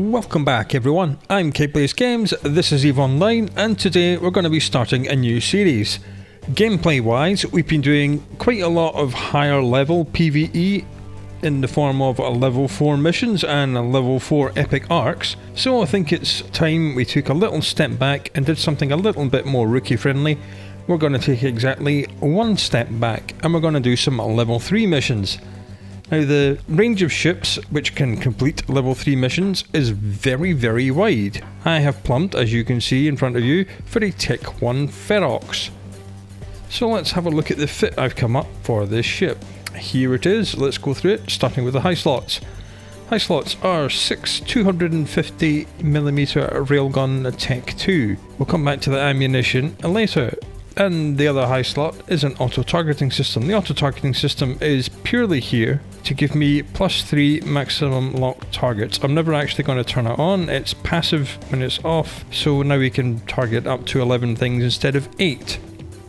Welcome back everyone, I'm Plays Games, this is EVE Online, and today we're going to be starting a new series. Gameplay wise, we've been doing quite a lot of higher level PvE in the form of level 4 missions and level 4 epic arcs, so I think it's time we took a little step back and did something a little bit more rookie friendly. We're going to take exactly one step back and we're going to do some level 3 missions. Now the range of ships which can complete level 3 missions is very wide. I have plumbed, as you can see in front of you, for a Tech 1 Ferox. So let's have a look at the fit I've come up for this ship. Here it is, let's go through it, starting with the high slots. High slots are 6 250mm railgun Tech 2. We'll come back to the ammunition later. And the other high slot is an auto-targeting system. The auto-targeting system is purely here to give me +3 maximum lock targets. I'm never actually going to turn it on, it's passive when it's off, so now we can target up to 11 things instead of 8.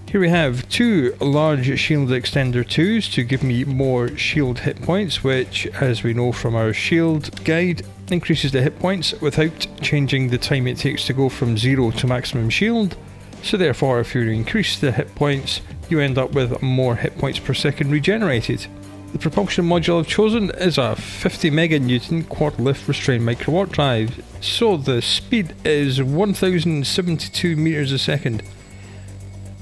Here we have 2 large shield extender 2s to give me more shield hit points, which, as we know from our shield guide, increases the hit points without changing the time it takes to go from 0 to maximum shield. So therefore, if you increase the hit points, you end up with more hit points per second regenerated. The propulsion module I've chosen is a 50 meganewton quad lift restrained Microwarpdrive, so the speed is 1072 meters a second.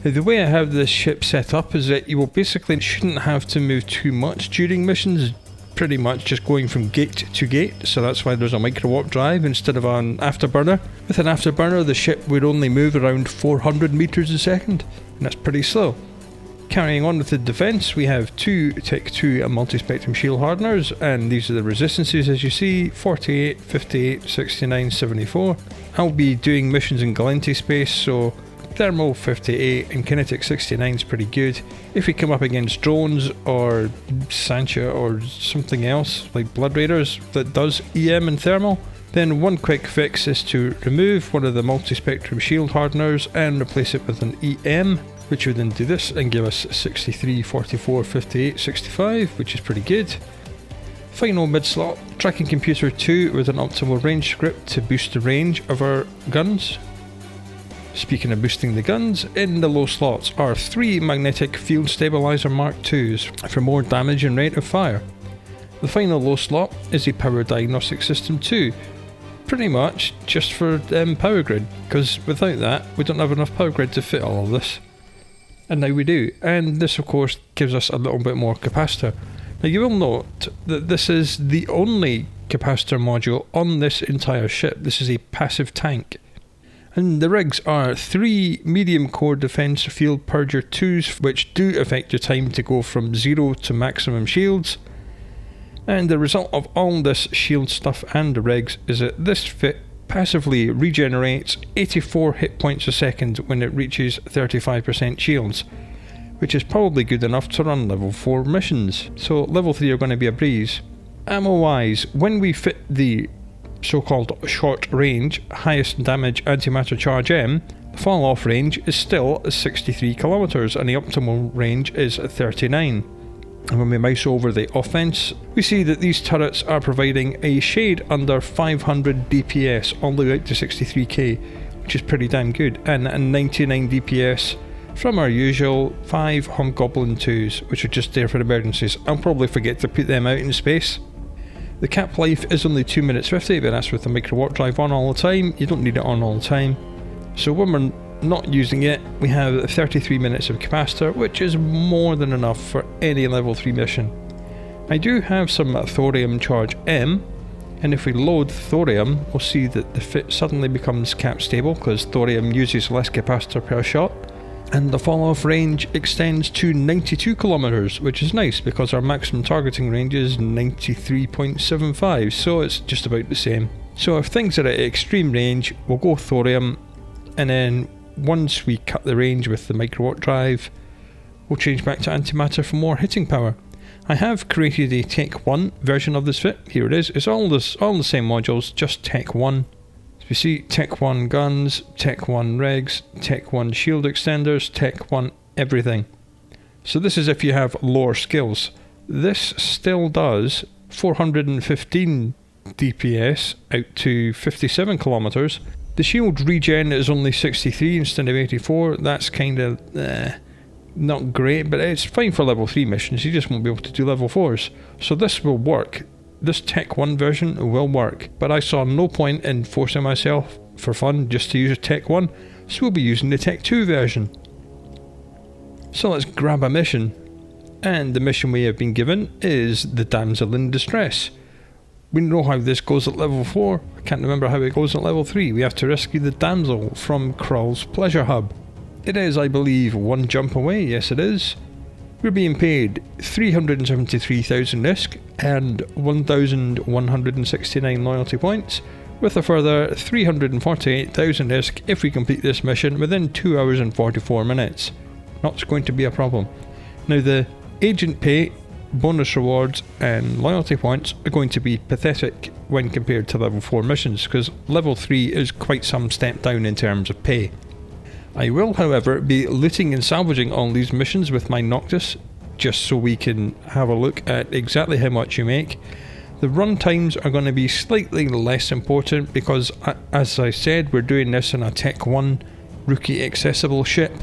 Now, the way I have this ship set up is that you will basically shouldn't have to move too much during missions, pretty much just going from gate to gate, so that's why there's a Microwarpdrive instead of an afterburner. With an afterburner, the ship would only move around 400 meters a second, and that's pretty slow. Carrying on with the defense, we have 2 Tech 2 Multispectrum shield hardeners, and these are the resistances as you see, 48, 58, 69, 74. I'll be doing missions in Galenti space, so thermal 58 and kinetic 69 is pretty good. If we come up against drones or Sancha or something else like Blood Raiders that does EM and thermal, then one quick fix is to remove one of the multi-spectrum shield hardeners and replace it with an EM, which would then do this and give us 63, 44, 58, 65, which is pretty good. Final mid slot, tracking computer 2 with an optimal range script to boost the range of our guns. Speaking of boosting the guns, in the low slots are 3 magnetic field stabilizer Mark IIs for more damage and rate of fire. The final low slot is a power diagnostic system 2, pretty much just for power grid, because without that we don't have enough power grid to fit all of this. And now we do, and this of course gives us a little bit more capacitor. Now you will note that this is the only capacitor module on this entire ship. This is a passive tank. And the rigs are 3 medium core defense field purger 2s, which do affect your time to go from 0 to maximum shields. And the result of all this shield stuff and the rigs is that this fit passively regenerates 84 hit points a second when it reaches 35% shields, which is probably good enough to run level 4 missions. So level 3 are going to be a breeze. Ammo wise, when we fit the so-called short range, highest damage antimatter charge M, the fall off range is still 63 kilometers and the optimal range is 39. And when we mouse over the offense, we see that these turrets are providing a shade under 500 DPS all the way out to 63k, which is pretty damn good, and 99 DPS from our usual 5 Hobgoblin 2s, which are just there for emergencies. I'll probably forget to put them out in space. The cap life is only 2 minutes 50, but that's with the Microwarpdrive on all the time. You don't need it on all the time. So when we're not using it, we have 33 minutes of capacitor, which is more than enough for any level 3 mission. I do have some thorium charge M, and if we load thorium, we'll see that the fit suddenly becomes cap stable because thorium uses less capacitor per shot. And the fall off range extends to 92 kilometers, which is nice because our maximum targeting range is 93.75, so it's just about the same. So if things are at extreme range, we'll go thorium, and then once we cut the range with the Microwarpdrive, we'll change back to antimatter for more hitting power. I have created a Tech 1 version of this fit. Here it is. It's all the same modules, just Tech 1. You see Tech 1 guns, Tech 1 rigs, Tech 1 shield extenders, Tech 1 everything. So this is if you have lower skills. This still does 415 DPS out to 57 kilometers. The shield regen is only 63 instead of 84. That's kind of not great, but it's fine for level 3 missions. You just won't be able to do level 4s. So this will work. This Tech 1 version will work, but I saw no point in forcing myself for fun just to use a Tech 1, so we'll be using the Tech 2 version. So let's grab a mission, and the mission we have been given is the Damsel in Distress. We know how this goes at level 4, I can't remember how it goes at level 3. We have to rescue the damsel from Krull's pleasure hub. It is, I believe, one jump away, yes it is. We're being paid 373,000 ISK and 1,169 loyalty points, with a further 348,000 ISK if we complete this mission within 2 hours and 44 minutes. Not going to be a problem. Now the agent pay, bonus rewards and loyalty points are going to be pathetic when compared to level 4 missions, because level 3 is quite some step down in terms of pay. I will, however, be looting and salvaging all these missions with my Noctis, just so we can have a look at exactly how much you make. The run times are going to be slightly less important because, as I said, we're doing this in a Tech 1 rookie accessible ship.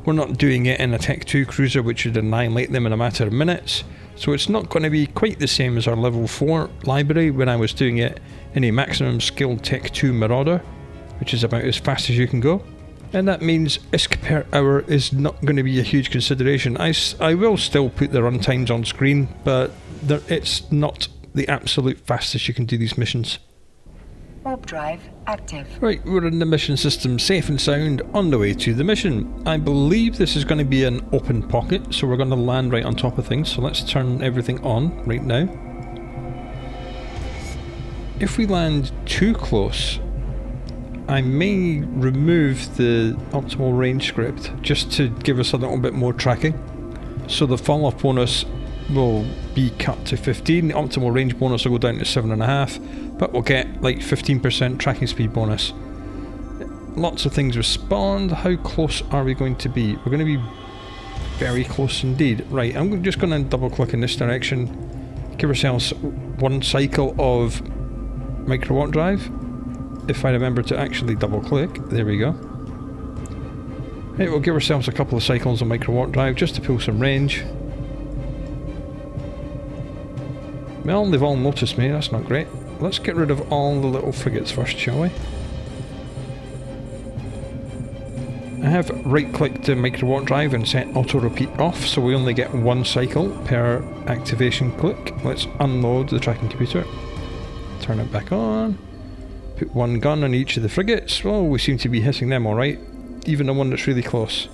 We're not doing it in a Tech 2 cruiser, which would annihilate them in a matter of minutes. So it's not going to be quite the same as our level 4 library when I was doing it in a maximum skilled Tech 2 Marauder, which is about as fast as you can go. And that means ISK per hour is not going to be a huge consideration. I will still put the run times on screen, but it's not the absolute fastest you can do these missions. Warp drive active. Right, we're in the mission system, safe and sound, on the way to the mission. I believe this is going to be an open pocket, so we're going to land right on top of things. So let's turn everything on right now. If we land too close, I may remove the optimal range script just to give us a little bit more tracking. So the fall off bonus will be cut to 15, the optimal range bonus will go down to 7.5, but we'll get like 15% tracking speed bonus. Lots of things respawned. How close are we going to be? We're going to be very close indeed. Right, I'm just going to double click in this direction, give ourselves one cycle of Microwarpdrive. If I remember to actually double click, there we go. Right, we'll give ourselves a couple of cycles of Microwarpdrive just to pull some range. Well, they've all noticed me, that's not great. Let's get rid of all the little frigates first, shall we? I have right clicked the Microwarpdrive and set auto repeat off, so we only get one cycle per activation click. Let's unload the tracking computer. Turn it back on. Put one gun on each of the frigates. Oh, we seem to be hitting them alright. Even the one that's really close.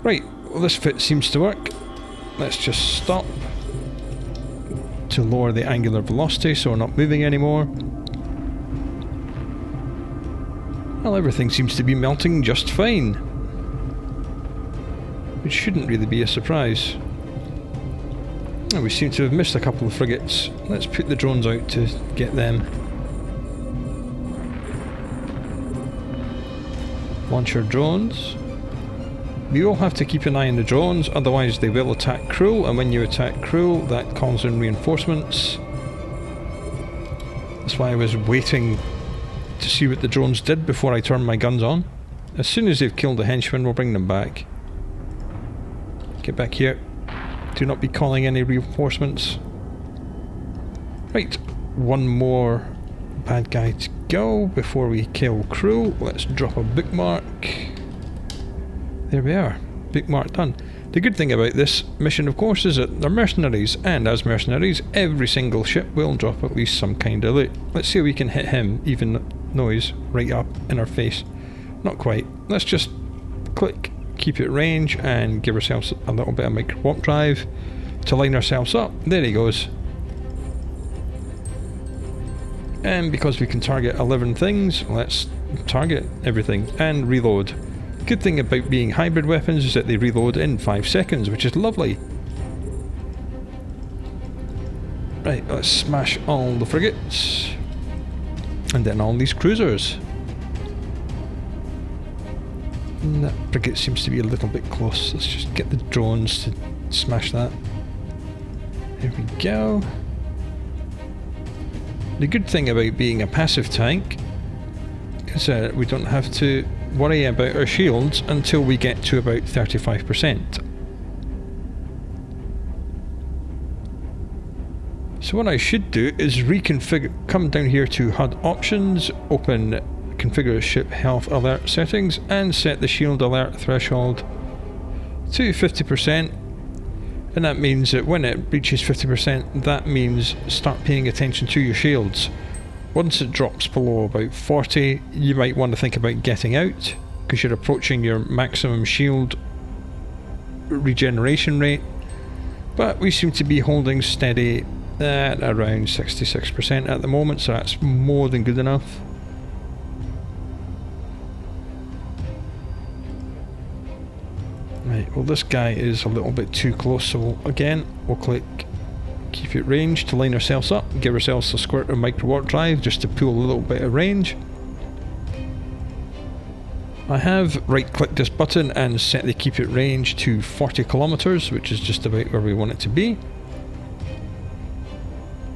Right, well this fit seems to work. Let's just stop to lower the angular velocity so we're not moving anymore. Well, everything seems to be melting just fine. Which shouldn't really be a surprise. Oh, we seem to have missed a couple of frigates. Let's put the drones out to get them. Launch our drones. We will have to keep an eye on the drones, otherwise they will attack Krull, and when you attack Krull, that calls in reinforcements. That's why I was waiting to see what the drones did before I turned my guns on. As soon as they've killed the henchmen, we'll bring them back. Get back here. Do not be calling any reinforcements. Right, one more bad guy to go before we kill Krull. Let's drop a bookmark. There we are. Bookmark done. The good thing about this mission, of course, is that they're mercenaries, and as mercenaries, every single ship will drop at least some kind of loot. Let's see if we can hit him, even though he's right up in our face. Not quite. Let's just click, keep it range, and give ourselves a little bit of Microwarpdrive to line ourselves up. There he goes. And because we can target 11 things, let's target everything and reload. Good thing about being hybrid weapons is that they reload in 5 seconds, which is lovely. Right, let's smash all the frigates. And then all these cruisers. And that frigate seems to be a little bit close. Let's just get the drones to smash that. There we go. The good thing about being a passive tank is that we don't have to worry about our shields until we get to about 35%. So what I should do is reconfigure, come down here to HUD options, open configure ship health alert settings and set the shield alert threshold to 50%, and that means that when it reaches 50%, that means start paying attention to your shields. Once it drops below about 40, you might want to think about getting out because you're approaching your maximum shield regeneration rate, but we seem to be holding steady at around 66% at the moment, so that's more than good enough. Right, well this guy is a little bit too close, so we'll click keep it range to line ourselves up, give ourselves a squirt of Microwarpdrive just to pull a little bit of range. I have right clicked this button and set the keep it range to 40 kilometers, which is just about where we want it to be,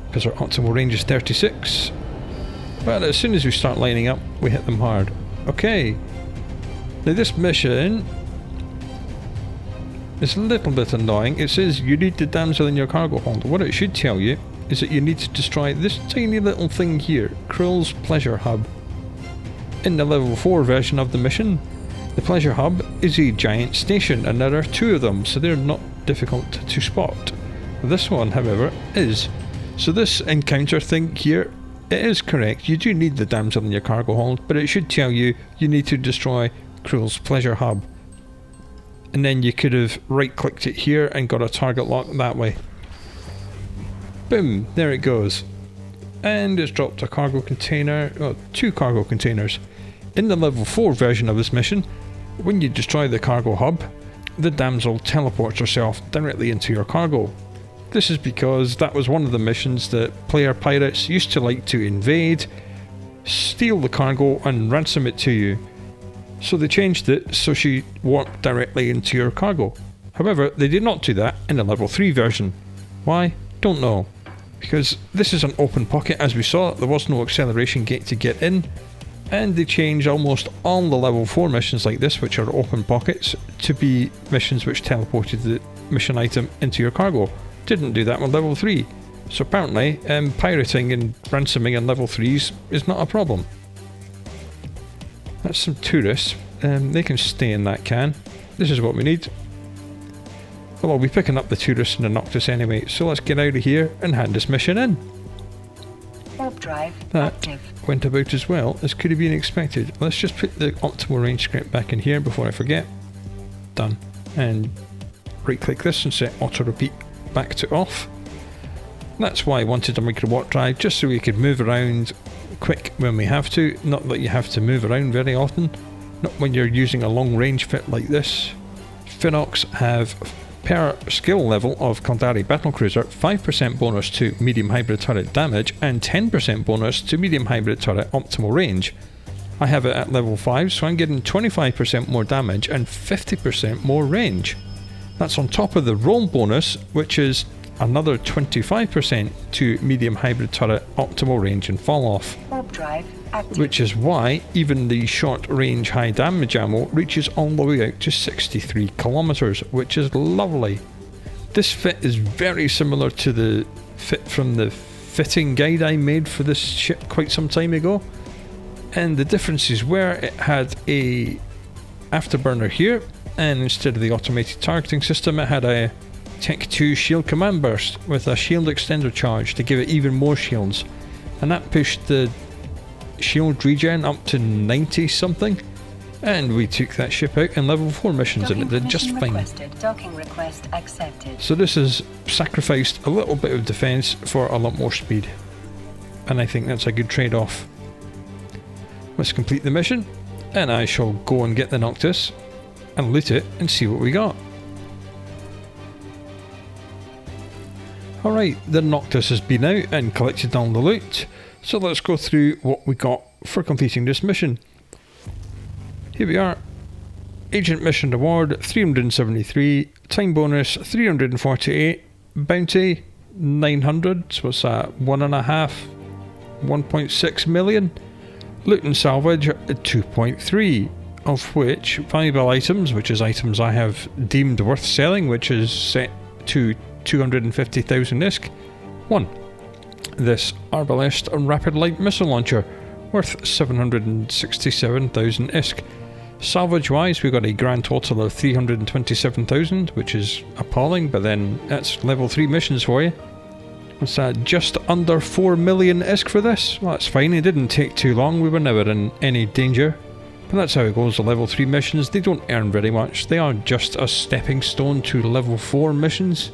because our optimal range is 36. But as soon as we start lining up, we hit them hard. Okay, now this mission is a little bit annoying. It says you need the damsel in your cargo hold. What it should tell you is that you need to destroy this tiny little thing here, Krill's Pleasure Hub. In the level 4 version of the mission, the Pleasure Hub is a giant station, and there are 2 of them, so they're not difficult to spot. This one, however, is. So this encounter thing here, it is correct. You do need the damsel in your cargo hold, but it should tell you you need to destroy Krill's Pleasure Hub. And then you could have right clicked it here and got a target lock that way. Boom, there it goes. And it's dropped a cargo container, 2 cargo containers. In the level 4 version of this mission, when you destroy the cargo hub, the damsel teleports herself directly into your cargo. This is because that was one of the missions that player pirates used to like to invade, steal the cargo and ransom it to you. So they changed it so she warped directly into your cargo. However, they did not do that in the level 3 version. Why? Don't know. Because this is an open pocket, as we saw, there was no acceleration gate to get in, and they changed almost all the level 4 missions like this, which are open pockets, to be missions which teleported the mission item into your cargo. Didn't do that with level 3. So apparently, pirating and ransoming in level 3s is not a problem. That's some tourists. They can stay in that can. This is what we need. Well, I'll be picking up the tourists in the Noctis anyway, so let's get out of here and hand this mission in. Warp-drive that active. Went about as well as could have been expected. Let's just put the optimal range script back in here before I forget. Done. And right click this and set auto repeat back to off. That's why I wanted a Microwarpdrive, just so we could move around quick when we have to. Not that you have to move around very often, not when you're using a long range fit like this. Ferox have, per skill level of Caldari battlecruiser, 5% bonus to medium hybrid turret damage and 10% bonus to medium hybrid turret optimal range. I have it at level 5, so I'm getting 25% more damage and 50% more range. That's on top of the roll bonus, which is another 25% to medium hybrid turret optimal range and fall off. Warp-drive active. Which is why even the short range high damage ammo reaches all the way out to 63 kilometers, which is lovely. This fit is very similar to the fit from the fitting guide I made for this ship quite some time ago, and the difference is where it had a afterburner here, and instead of the automated targeting system it had a Tech 2 shield command burst with a shield extender charge to give it even more shields, and that pushed the shield regen up to 90 something, and we took that ship out in level 4 missions and it did just fine. Docking request accepted. So this has sacrificed a little bit of defense for a lot more speed, and I think that's a good trade-off. Let's complete the mission and I shall go and get the Noctis and loot it and see what we got. Alright, the Noctis has been out and collected all the loot, so let's go through what we got for completing this mission. Here we are. Agent Mission Reward 373, Time Bonus 348, Bounty 900, so what's that, 1.5 1.6 million. Loot and salvage at 2.3, of which valuable items, which is items I have deemed worth selling, which is set to 250,000 ISK. 1. This Arbalest Rapid Light Missile Launcher, worth 767,000 ISK. Salvage wise, we got a grand total of 327,000, which is appalling, but then that's level 3 missions for you. What's that, just under 4 million ISK for this? Well, that's fine, it didn't take too long, we were never in any danger. But that's how it goes, the level 3 missions, they don't earn very much, they are just a stepping stone to level 4 missions.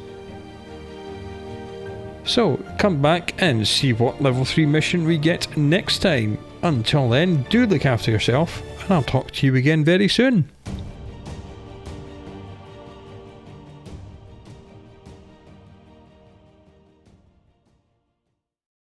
So, come back and see what level 3 mission we get next time. Until then, do look after yourself, and I'll talk to you again very soon.